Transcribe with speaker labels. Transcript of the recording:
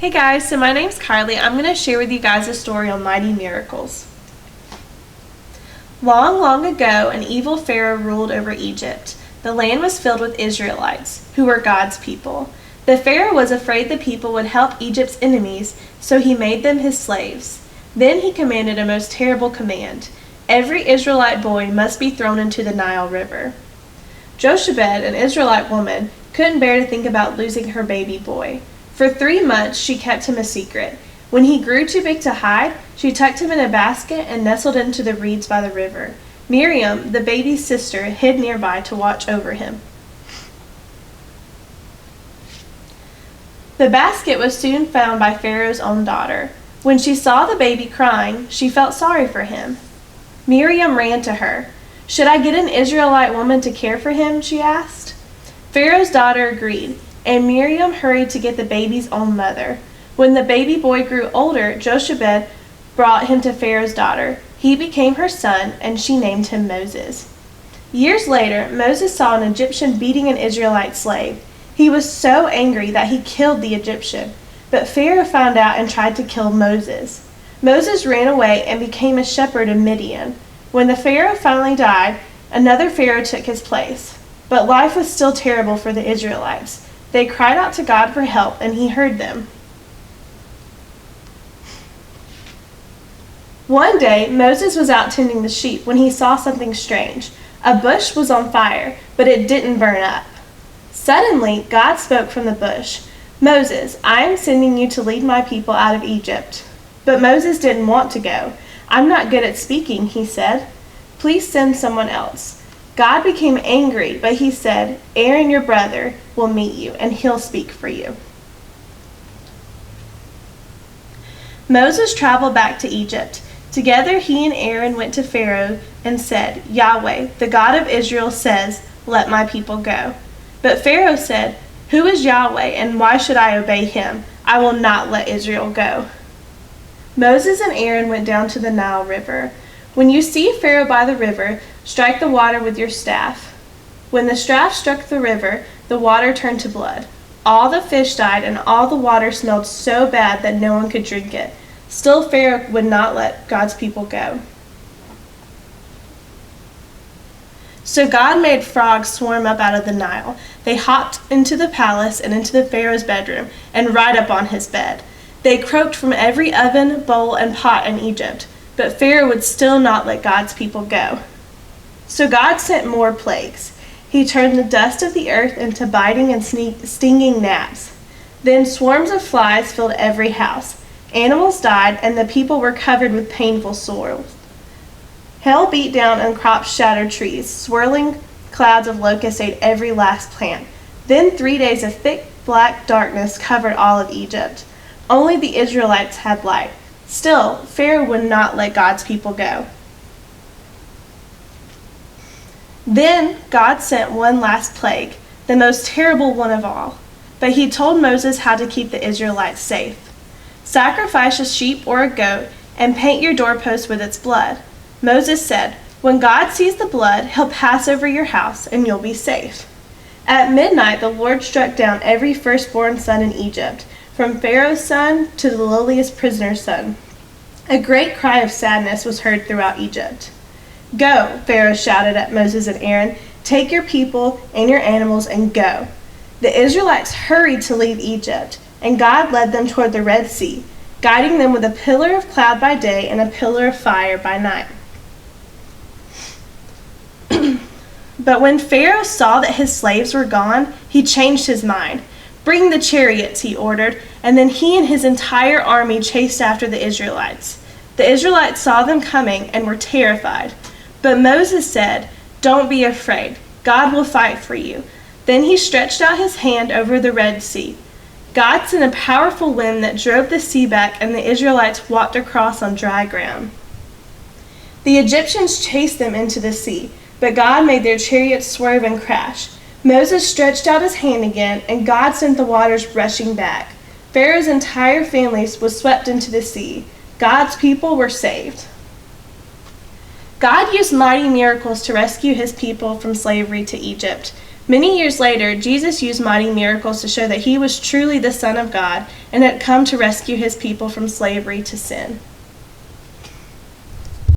Speaker 1: Hey guys, so my name's Kylie. I'm going to share with you guys a story on mighty miracles. Long, long ago, an evil Pharaoh ruled over Egypt. The land was filled with Israelites, who were God's people. The Pharaoh was afraid the people would help Egypt's enemies, so he made them his slaves. Then he commanded a most terrible command. Every Israelite boy must be thrown into the Nile River. Jochebed, an Israelite woman, couldn't bear to think about losing her baby boy. For 3 months, she kept him a secret. When he grew too big to hide, she tucked him in a basket and nestled into the reeds by the river. Miriam, the baby's sister, hid nearby to watch over him. The basket was soon found by Pharaoh's own daughter. When she saw the baby crying, she felt sorry for him. Miriam ran to her. "Should I get an Israelite woman to care for him?" she asked. Pharaoh's daughter agreed, and Miriam hurried to get the baby's own mother. When the baby boy grew older, Jochebed brought him to Pharaoh's daughter. He became her son, and she named him Moses. Years later, Moses saw an Egyptian beating an Israelite slave. He was so angry that he killed the Egyptian, but Pharaoh found out and tried to kill Moses. Moses ran away and became a shepherd in Midian. When the Pharaoh finally died, another Pharaoh took his place. But life was still terrible for the Israelites. They cried out to God for help, and he heard them. One day, Moses was out tending the sheep when he saw something strange. A bush was on fire, but it didn't burn up. Suddenly, God spoke from the bush. "Moses, I am sending you to lead my people out of Egypt." But Moses didn't want to go. "I'm not good at speaking," he said. "Please send someone else." God became angry, but he said, "Aaron, your brother, will meet you, and he'll speak for you." Moses traveled back to Egypt. Together he and Aaron went to Pharaoh and said, "Yahweh, the God of Israel, says, 'Let my people go.'" But Pharaoh said, "Who is Yahweh, and why should I obey him? I will not let Israel go." Moses and Aaron went down to the Nile River. When you see Pharaoh by the river, strike the water with your staff. When the staff struck the river, the water turned to blood. All the fish died, and all the water smelled so bad that no one could drink it. Still, Pharaoh would not let God's people go. So God made frogs swarm up out of the Nile. They hopped into the palace and into the Pharaoh's bedroom, and right up on his bed. They croaked from every oven, bowl, and pot in Egypt. But Pharaoh would still not let God's people go. So God sent more plagues. He turned the dust of the earth into biting and stinging gnats. Then swarms of flies filled every house. Animals died, and the people were covered with painful sores. Hail beat down and crops shattered trees. Swirling clouds of locusts ate every last plant. Then 3 days of thick black darkness covered all of Egypt. Only the Israelites had light. Still, Pharaoh would not let God's people go. Then God sent one last plague, the most terrible one of all. But he told Moses how to keep the Israelites safe. "Sacrifice a sheep or a goat and paint your doorposts with its blood." Moses said, "When God sees the blood, he'll pass over your house and you'll be safe." At midnight, the Lord struck down every firstborn son in Egypt, from Pharaoh's son to the lowliest prisoner's son. A great cry of sadness was heard throughout Egypt. "Go," Pharaoh shouted at Moses and Aaron. "Take your people and your animals and go." The Israelites hurried to leave Egypt, and God led them toward the Red Sea, guiding them with a pillar of cloud by day and a pillar of fire by night. But when Pharaoh saw that his slaves were gone, he changed his mind. "Bring the chariots," he ordered, and then he and his entire army chased after the Israelites. The Israelites saw them coming and were terrified. But Moses said, "Don't be afraid. God will fight for you." Then he stretched out his hand over the Red Sea. God sent a powerful wind that drove the sea back, and the Israelites walked across on dry ground. The Egyptians chased them into the sea, but God made their chariots swerve and crash. Moses stretched out his hand again, and God sent the waters rushing back. Pharaoh's entire family was swept into the sea. God's people were saved. God used mighty miracles to rescue his people from slavery to Egypt. Many years later, Jesus used mighty miracles to show that he was truly the Son of God and had come to rescue his people from slavery to sin.